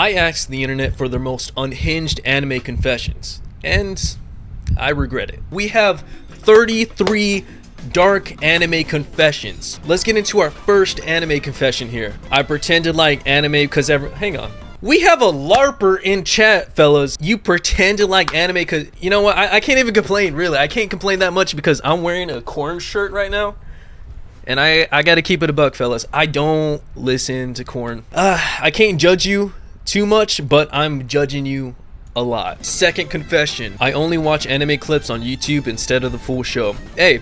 I asked the internet for their most unhinged anime confessions, and I regret it. We have 33 dark anime confessions. Let's get into our first anime confession here. I pretended like anime because hang on. We have a LARPer in chat, fellas. You pretended like anime because, you know what, I can't even complain, really. I can't complain that much because I'm wearing a Korn shirt right now. And I gotta keep it a buck, fellas. I don't listen to Korn. I can't judge you too much, but I'm judging you a lot. Second confession. I only watch anime clips on YouTube instead of the full show. Hey,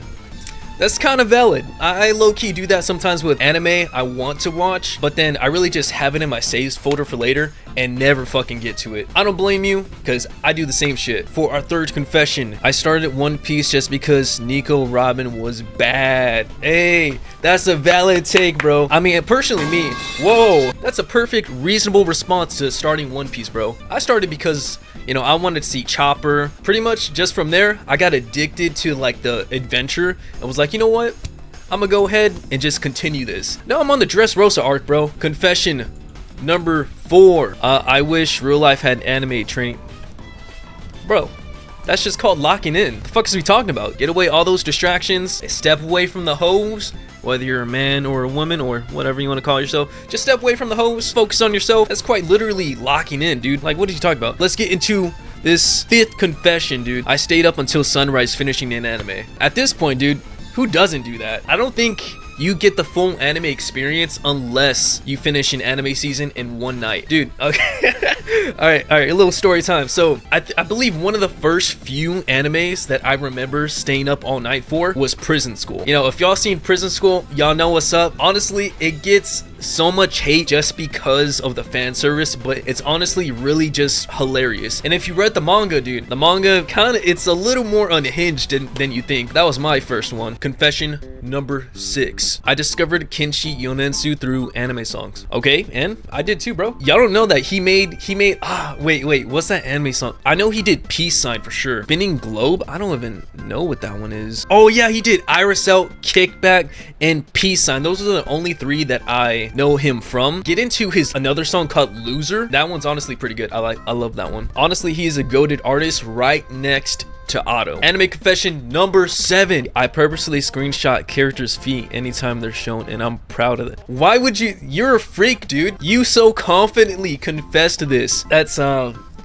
that's kind of valid. I low-key do that sometimes with anime I want to watch, but then I really just have it in my saves folder for later and never fucking get to it. I don't blame you, because I do the same shit. For our third confession, I started One Piece just because Nico Robin was bad. Hey, that's a valid take, bro. I mean, personally me, whoa, that's a perfect, reasonable response to starting One Piece, bro. I started because, you know, I wanted to see Chopper. Pretty much just from there, I got addicted to like the adventure and was like, you know what? I'm gonna go ahead and just continue this. Now I'm on the Dressrosa arc, bro. Confession number 4. I wish real life had anime training. Bro, that's just called locking in. The fuck is we talking about? Get away all those distractions. Step away from the hoes. Whether you're a man or a woman or whatever you want to call yourself, just step away from the hoes, focus on yourself. That's quite literally locking in, dude. Like, what did you talk about? Let's get into this 5th confession, dude. I stayed up until sunrise finishing an anime. At this point, dude, who doesn't do that? I don't think you get the full anime experience unless you finish an anime season in one night, dude. Okay. all right, a little story time. So I believe one of the first few animes that I remember staying up all night for was Prison School. You know, if y'all seen Prison School, y'all know what's up. Honestly, it gets so much hate just because of the fan service, but it's honestly really just hilarious. And if you read the manga, dude, the manga it's a little more unhinged than you think. That was my first one. Confession number 6. I discovered Kenshi Yonensu through anime songs. Okay, and I did too, bro. Y'all don't know that he made wait, what's that anime song? I know he did Peace Sign for sure. Spinning Globe? I don't even know what that one is. Oh yeah, he did Iris Out, Kickback, and Peace Sign. Those are the only 3 that I know him from. Get into his another song called Loser. That one's honestly pretty good. I love that one. Honestly, he is a goated artist right next to Otto. Anime confession number 7. I purposely screenshot characters' feet anytime they're shown, and I'm proud of it. Why would you? You're a freak, dude. You so confidently confess to this.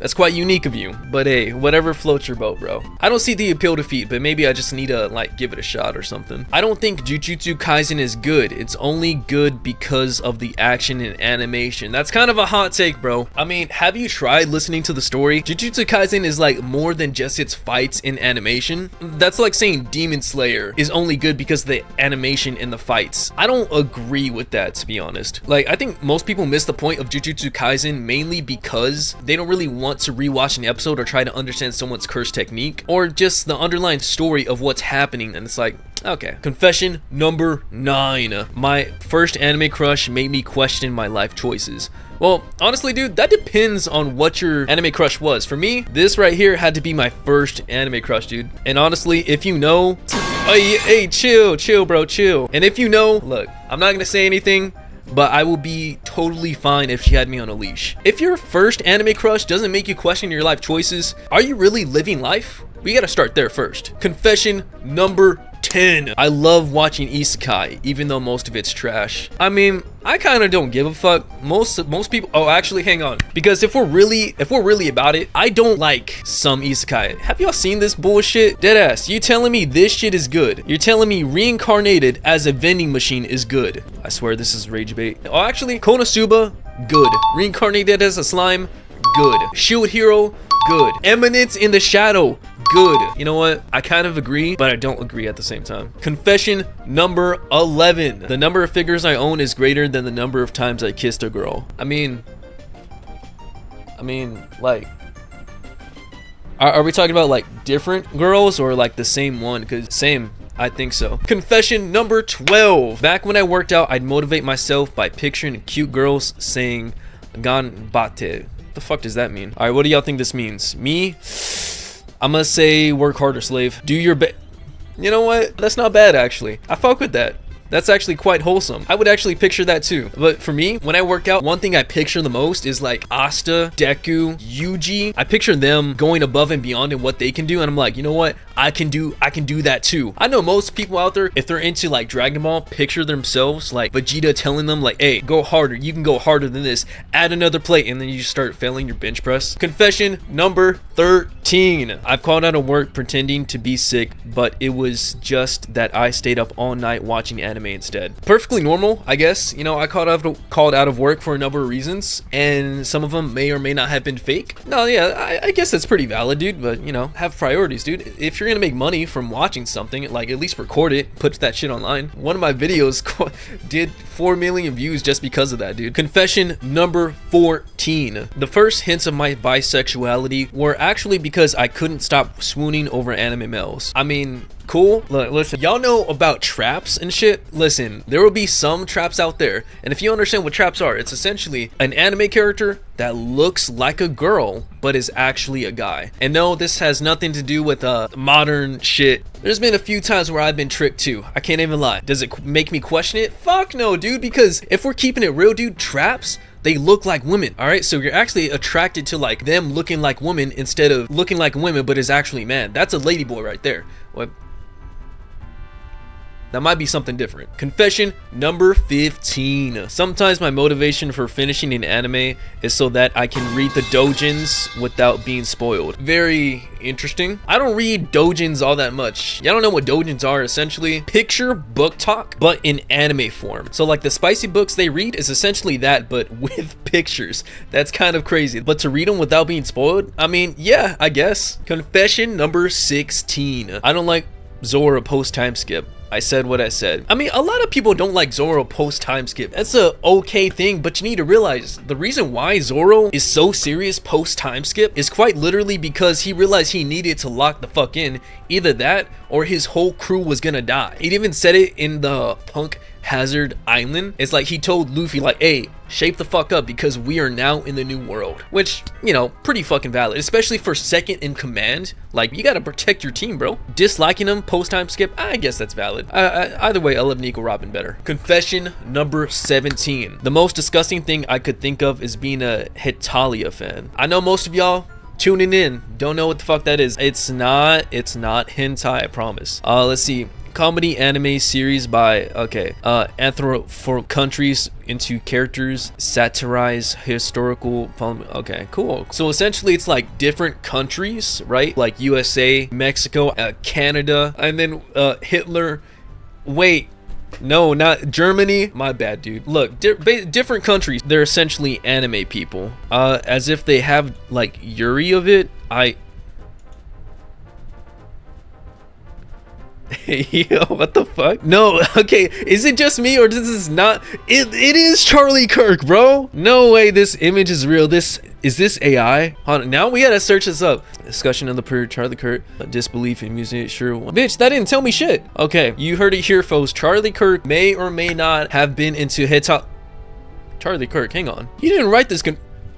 That's quite unique of you, but hey, whatever floats your boat, bro. I don't see the appeal to feet, but maybe I just need to like give it a shot or something. I don't think Jujutsu Kaisen is good. It's only good because of the action and animation. That's kind of a hot take, bro. I mean, have you tried listening to the story? Jujutsu Kaisen is like more than just its fights and animation. That's like saying Demon Slayer is only good because of the animation and the fights. I don't agree with that, to be honest. Like, I think most people miss the point of Jujutsu Kaisen mainly because they don't really want to rewatch an episode or try to understand someone's curse technique or just the underlying story of what's happening, and it's like, okay. Confession number 9. My first anime crush made me question my life choices. Well, honestly, dude, that depends on what your anime crush was. For me, this right here had to be my first anime crush, dude. And honestly, if you know, hey, chill, bro, chill. And if you know, look, I'm not gonna say anything, but I will be totally fine if she had me on a leash. If your first anime crush doesn't make you question your life choices, are you really living life? We gotta start there first. Confession number 10. I love watching isekai, even though most of it's trash. I mean, I kind of don't give a fuck. Most people. Oh, actually, hang on. Because if we're really about it, I don't like some isekai. Have y'all seen this bullshit? Deadass, you telling me this shit is good? You're telling me reincarnated as a vending machine is good? I swear this is rage bait. Oh, actually, Konosuba, good. Reincarnated as a slime, good. Shield Hero, good. Eminence in the Shadow, good. You know what? I kind of agree, but I don't agree at the same time. Confession number 11. The number of figures I own is greater than the number of times I kissed a girl. I mean, like, are we talking about like different girls or like the same one? Because same. I think so. Confession number 12. Back when I worked out, I'd motivate myself by picturing cute girls saying ganbatte. The fuck does that mean? All right, what do y'all think this means? Me, I'm gonna say work harder, slave. Do your best. You know what? That's not bad, actually. I fuck with that. That's actually quite wholesome. I would actually picture that too. But for me, when I work out, one thing I picture the most is like Asta, Deku, Yuji. I picture them going above and beyond in what they can do, and I'm like, you know what? I can do that too. I know most people out there, if they're into like Dragon Ball, picture themselves like Vegeta telling them like, hey, go harder, you can go harder than this, add another plate, and then you start failing your bench press. Confession number 13. I've called out of work pretending to be sick, but it was just that I stayed up all night watching anime instead. Perfectly normal, I guess. You know, I called out of work for a number of reasons, and some of them may or may not have been fake. No, yeah, I guess that's pretty valid, dude, but you know, have priorities, dude. If you're gonna make money from watching something, like at least record it, put that shit online. One of my videos did 4 million views just because of that, dude. Confession number 14. The first hints of my bisexuality were actually because I couldn't stop swooning over anime males. I mean, cool. Look, listen, y'all know about traps and shit. Listen, there will be some traps out there, and if you understand what traps are, it's essentially an anime character that looks like a girl but is actually a guy. And no, this has nothing to do with modern shit. There's been a few times where I've been tricked too. I can't even lie. Does it make me question it? Fuck no, dude, because if we're keeping it real, dude, traps, they look like women. All right, so you're actually attracted to like them looking like women instead of looking like women but is actually man. That's a ladyboy right there. What? That might be something different. Confession number 15. Sometimes my motivation for finishing an anime is so that I can read the doujins without being spoiled. Very interesting. I don't read doujins all that much. Y'all don't know what doujins are. Essentially picture book talk but in anime form. So like the spicy books they read is essentially that but with pictures. That's kind of crazy. But to read them without being spoiled, I mean, yeah, I guess. Confession number 16. I don't like Zoro post time skip. I said what I said. I mean, a lot of people don't like Zoro post time skip. That's a okay thing, but you need to realize the reason why Zoro is so serious post time skip is quite literally because he realized he needed to lock the fuck in. Either that or his whole crew was gonna die. He even said it in the Punk Hazard Island. It's like he told Luffy like, hey, shape the fuck up because we are now in the new world. Which, you know, pretty fucking valid, especially for second in command. Like, you gotta protect your team, bro. Disliking him post time skip, I guess that's valid. Either way, I love Nico Robin better. Confession number 17. The most disgusting thing I could think of is being a Hetalia fan. I know most of y'all tuning in don't know what the fuck that is. It's not hentai, I promise. Let's see. Comedy anime series by for countries into characters, satirize historical okay, cool. So essentially it's like different countries, right? Like USA, Mexico, Canada, and then Hitler. Wait, no, not Germany. My bad, dude. Look, different countries, they're essentially anime people. As if they have like Yuri of it. Yo, what the fuck? No, okay, is it just me or this is not? It is Charlie Kirk, bro. No way this image is real. Is this AI? Hold on, now we gotta search this up. Discussion of the period Charlie Kirk, disbelief in music, sure. Bitch, that didn't tell me shit. Okay, you heard it here, folks. Charlie Kirk may or may not have been into Charlie Kirk, hang on. He didn't write this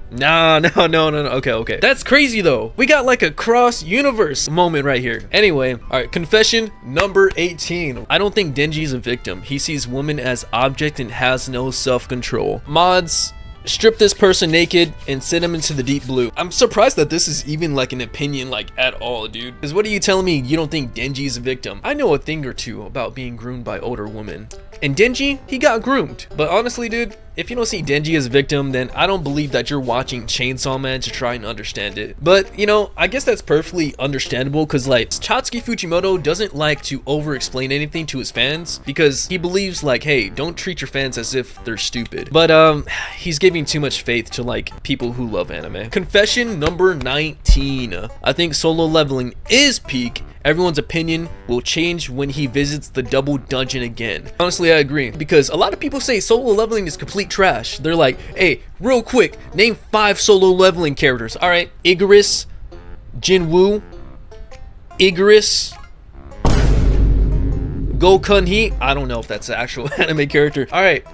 No. Okay. That's crazy though. We got like a cross universe moment right here. Anyway, all right, confession number 18. I don't think Denji's a victim. He sees women as object and has no self-control. Mods, strip this person naked and send him into the deep blue. I'm surprised that this is even like an opinion like at all, dude. Because what are you telling me you don't think Denji's a victim? I know a thing or two about being groomed by older women. And Denji, he got groomed. But honestly, dude, if you don't see Denji as a victim, then I don't believe that you're watching Chainsaw Man to try and understand it. But, you know, I guess that's perfectly understandable because, like, Satsuki Fujimoto doesn't like to over-explain anything to his fans because he believes, like, hey, don't treat your fans as if they're stupid. But, he's giving too much faith to, like, people who love anime. Confession number 19. I think Solo Leveling is peak. Everyone's opinion will change when he visits the double dungeon again. Honestly, I agree. Because a lot of people say Solo Leveling is complete trash. They're like, hey, real quick, name 5 Solo Leveling characters. All right, Igris, Jinwoo, Igris, Gokun-hee. I don't know if that's an actual anime character. All right,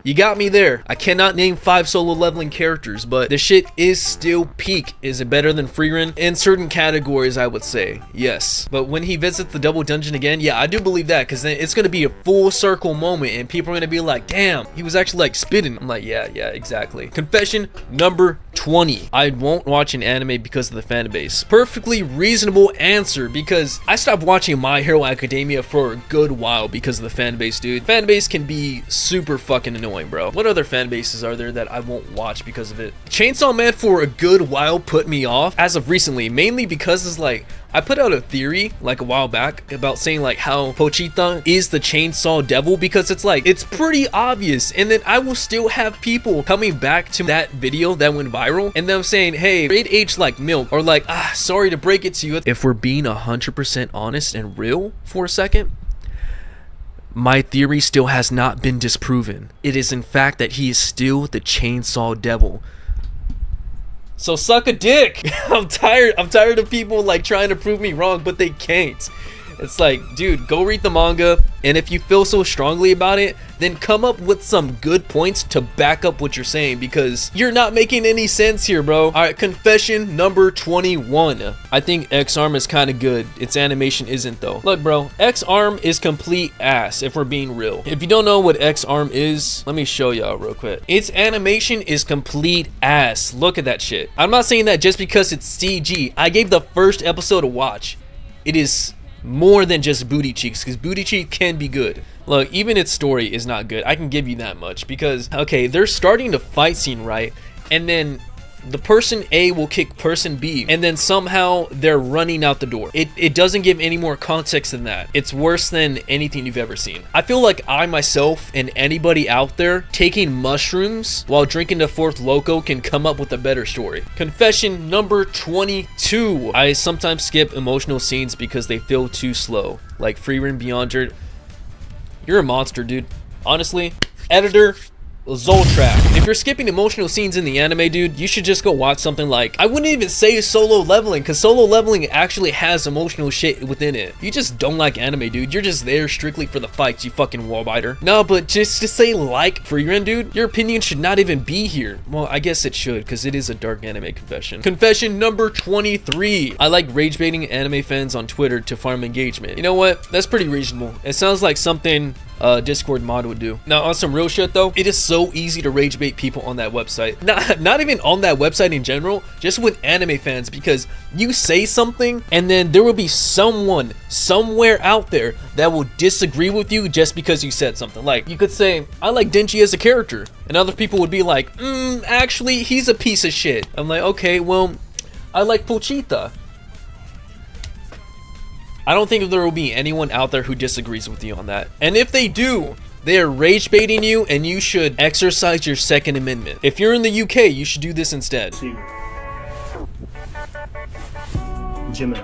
You got me there. I cannot name 5 solo leveling characters, but the shit is still peak. Is it better than Frieren? In certain categories, I would say yes. But when he visits the double dungeon again, yeah, I do believe that, because then it's gonna be a full circle moment and people are gonna be like, damn, he was actually like spitting. I'm like, yeah, exactly. Confession number 20. I won't watch an anime because of the fan base. Perfectly reasonable answer, because I stopped watching My Hero Academia for a good while because of the fan base, dude. Fan base can be super fucking annoying, bro. What other fan bases are there that I won't watch because of it? Chainsaw Man for a good while put me off as of recently, mainly because it's like, I put out a theory like a while back about saying like how Pochita is the chainsaw devil, because it's like, it's pretty obvious, and then I will still have people coming back to that video that went viral and them saying, hey, it aged like milk, or like, sorry to break it to you. If we're being 100% honest and real for a second, my theory still has not been disproven. It is in fact that he is still the chainsaw devil. So suck a dick. I'm tired of people like trying to prove me wrong, but they can't. It's like, dude, go read the manga, and if you feel so strongly about it, then come up with some good points to back up what you're saying, because you're not making any sense here, bro. All right, confession number 21. I think X-Arm is kind of good. Its animation isn't, though. Look, bro, X-Arm is complete ass, if we're being real. If you don't know what X-Arm is, let me show y'all real quick. Its animation is complete ass. Look at that shit. I'm not saying that just because it's CG. I gave the first episode a watch. It is more than just booty cheeks, because booty cheek can be good. Look, even its story is not good. I can give you that much, because okay, they're starting the fight scene, right? And then the person A will kick person B, and then somehow they're running out the door. It doesn't give any more context than that. It's worse than anything you've ever seen. I feel like I myself and anybody out there taking mushrooms while drinking the fourth loco can come up with a better story. Confession number 22. I sometimes skip emotional scenes because they feel too slow. Like Frieren Beyond Your... You're a monster, dude. Honestly, editor, Zoltrack. If you're skipping emotional scenes in the anime, dude, you should just go watch something like, I wouldn't even say solo leveling, because solo leveling actually has emotional shit within it. You just don't like anime, dude. You're just there strictly for the fights, you fucking wallbiter. No, but just to say like Frieren, dude, your opinion should not even be here. Well, I guess it should, because it is a dark anime confession. Confession number 23. I like rage baiting anime fans on Twitter to farm engagement. You know what? That's pretty reasonable. It sounds like something Discord mod would do. Now, on some real shit though, it is so easy to rage bait people on that website. Not even on that website in general, just with anime fans, because you say something and then there will be someone somewhere out there that will disagree with you just because you said something. Like, you could say, I like Denji as a character, and other people would be like, actually, he's a piece of shit. I'm like, okay, well, I like Pochita. I don't think there will be anyone out there who disagrees with you on that. And if they do, they are rage baiting you, and you should exercise your Second Amendment. If you're in the UK, you should do this instead. Gemini.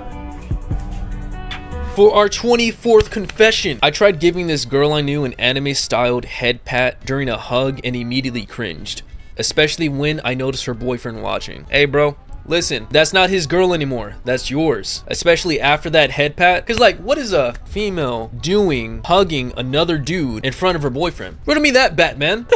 For our 24th confession, I tried giving this girl I knew an anime-styled head pat during a hug and immediately cringed. Especially when I noticed her boyfriend watching. Hey bro, listen, that's not his girl anymore. That's yours. Especially after that head pat. Because, like, what is a female doing hugging another dude in front of her boyfriend? Riddle me that, Batman.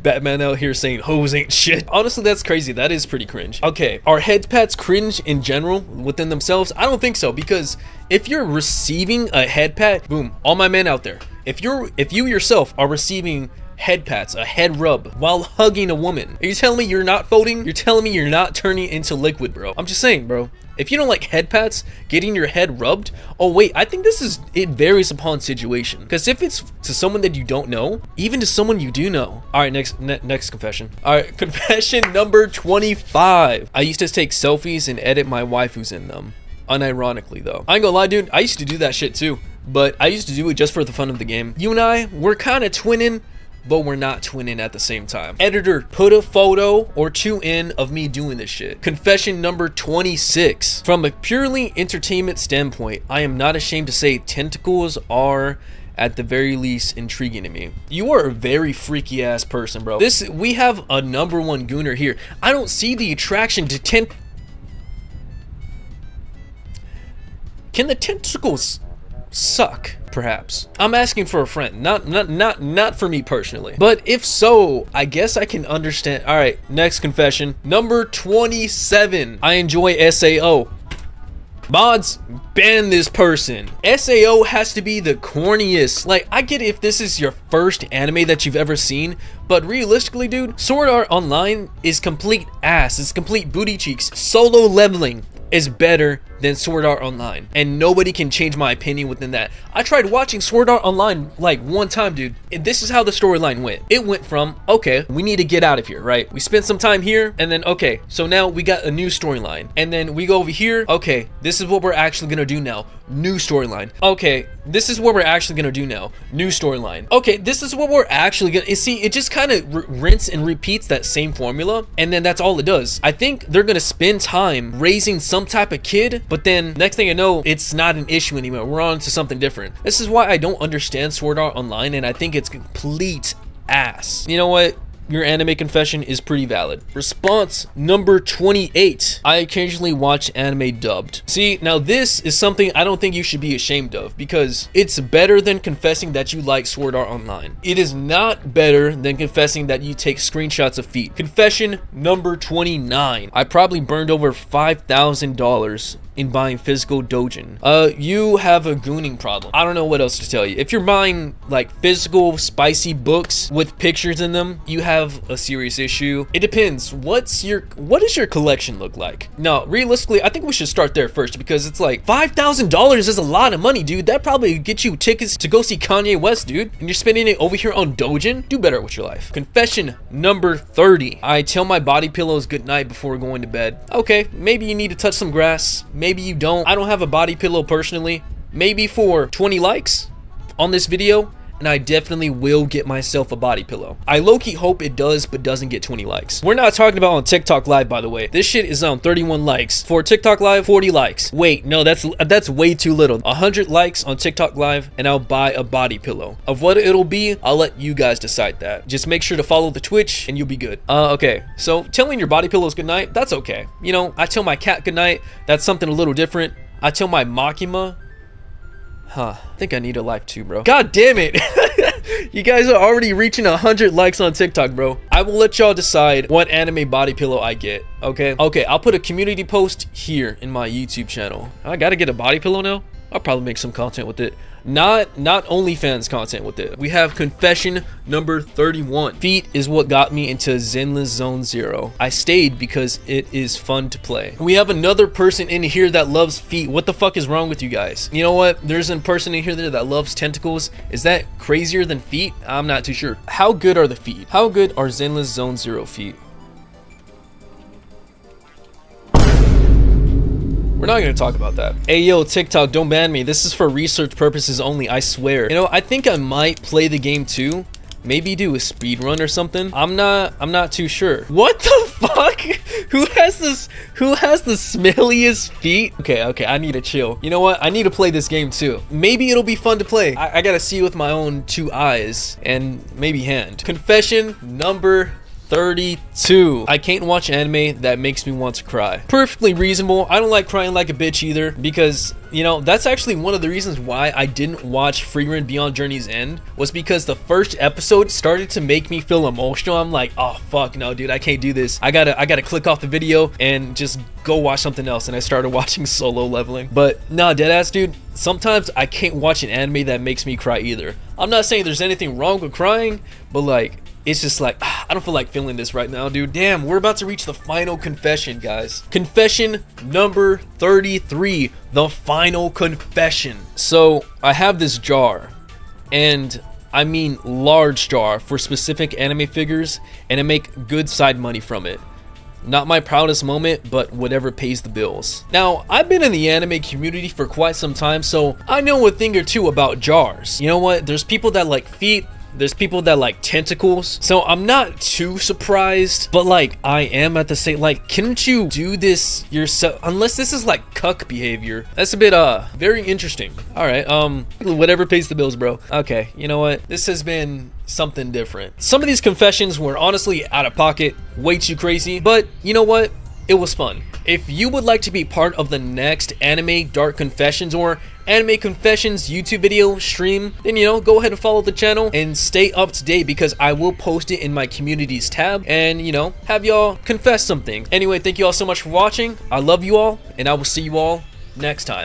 Batman out here saying hoes ain't shit. Honestly, that's crazy. That is pretty cringe. Okay, are head pats cringe in general within themselves? I don't think so, because if you're receiving a head pat, boom, all my men out there. If you yourself are receiving head pats, a head rub while hugging a woman, are you telling me you're not voting? You're telling me you're not turning into liquid, bro? I'm just saying, bro. If you don't like head pats, getting your head rubbed, oh wait, I think it varies upon situation. Because if it's to someone that you don't know, even to someone you do know. All right, next confession. All right, confession number 25. I used to take selfies and edit my waifus in them. Unironically though. I ain't gonna lie, dude, I used to do that shit too. But I used to do it just for the fun of the game. You and I, we're kind of twinning, but we're not twinning at the same time. Editor, put a photo or two in of me doing this shit. Confession number 26. From a purely entertainment standpoint, I am not ashamed to say tentacles are at the very least intriguing to me. You are a very freaky ass person, bro. We have a #1 gooner here. I don't see the attraction to Can the tentacles suck? Perhaps. I'm asking for a friend, not for me personally. But if so, I guess I can understand. All right, next confession. Number 27. I enjoy SAO. Mods, ban this person. SAO has to be the corniest. Like, I get it if this is your first anime that you've ever seen, but realistically, dude, Sword Art Online is complete ass. It's complete booty cheeks. Solo leveling is better than Sword Art Online, and nobody can change my opinion within that. I tried watching Sword Art Online like one time, dude, and this is how the storyline went. It went from, okay, we need to get out of here, right? We spent some time here, and then, okay, so now we got a new storyline, and then we go over here. Okay, this is what we're actually gonna do now. New storyline. Okay, this is what we're actually gonna do now. New storyline. Okay, this is what we're actually gonna. You see, it just kind of rinse and repeats that same formula, and then that's all it does. I think they're gonna spend time raising some type of kid, but then next thing I know, it's not an issue anymore. We're on to something different. This is why I don't understand Sword Art Online, and I think it's complete ass. You know what? Your anime confession is pretty valid. Response number 28. I occasionally watch anime dubbed. See, now this is something I don't think you should be ashamed of, because it's better than confessing that you like Sword Art Online. It is not better than confessing that you take screenshots of feet. Confession number 29. I probably burned over $5,000 in buying physical doujin. You have a gooning problem. I don't know what else to tell you. If you're buying like physical spicy books with pictures in them, you have a serious issue. It depends. What does your collection look like? No, realistically, I think we should start there first, because it's like $5,000 is a lot of money, dude. That probably gets you tickets to go see Kanye West, dude. And you're spending it over here on doujin? Do better with your life. Confession number 30. I tell my body pillows good night before going to bed. Okay, maybe you need to touch some grass. Maybe you don't. I don't have a body pillow personally. Maybe for 20 likes on this video, and I definitely will get myself a body pillow. I low-key hope it does, but doesn't get 20 likes. We're not talking about on TikTok Live, by the way. This shit is on 31 likes. For TikTok Live, 40 likes. Wait, no, that's way too little. 100 likes on TikTok Live, and I'll buy a body pillow. Of what it'll be, I'll let you guys decide that. Just make sure to follow the Twitch, and you'll be good. Okay, so telling your body pillows goodnight, that's okay. You know, I tell my cat goodnight, that's something a little different. I tell my Makima, I think I need a life too, bro. God damn it. You guys are already reaching 100 likes on TikTok, bro. I will let y'all decide what anime body pillow I get, okay? Okay, I'll put a community post here in my YouTube channel. I gotta get a body pillow now? I'll probably make some content with it. Not OnlyFans content with it. We have confession number 31. Feet is what got me into Zenless Zone Zero. I stayed because it is fun to play. We have another person in here that loves feet. What the fuck is wrong with you guys? You know what? There's a person in here that loves tentacles. Is that crazier than feet? I'm not too sure. How good are the feet? How good are Zenless Zone Zero feet? We're not going to talk about that. Hey, yo, TikTok, don't ban me. This is for research purposes only, I swear. You know, I think I might play the game too. Maybe do a speed run or something. I'm not too sure. What the fuck? Who has the smelliest feet? Okay, I need to chill. You know what? I need to play this game too. Maybe it'll be fun to play. I gotta see with my own 2 eyes and maybe hand. Confession number 32. I can't watch anime that makes me want to cry. Perfectly reasonable. I don't like crying like a bitch either, because, you know, that's actually one of the reasons why I didn't watch Frieren Beyond Journey's End, was because the first episode started to make me feel emotional. I'm like, oh fuck no, dude, I can't do this. I gotta click off the video and just go watch something else. And I started watching Solo Leveling. But nah, deadass, dude, sometimes I can't watch an anime that makes me cry either. I'm not saying there's anything wrong with crying, but like, it's just like, I don't feel like feeling this right now, dude. Damn, we're about to reach the final confession, guys. Confession number 33, the final confession. So I have this jar, and I mean large jar, for specific anime figures, and I make good side money from it. Not my proudest moment, but whatever pays the bills. Now, I've been in the anime community for quite some time, so I know a thing or two about jars. You know what? There's people that like feet, there's people that like tentacles, so I'm not too surprised, but like I am at the same, like, couldn't you do this yourself? Unless this is like cuck behavior. That's a bit very interesting. All right, whatever pays the bills, bro. Okay, you know what, this has been something different. Some of these confessions were honestly out of pocket, way too crazy, but you know what, it was fun. If you would like to be part of the next Anime Dark Confessions or Anime Confessions YouTube video stream, then go ahead and follow the channel and stay up to date, because I will post it in my communities tab and have y'all confess some things. Anyway, thank you all so much for watching. I love you all, and I will see you all next time.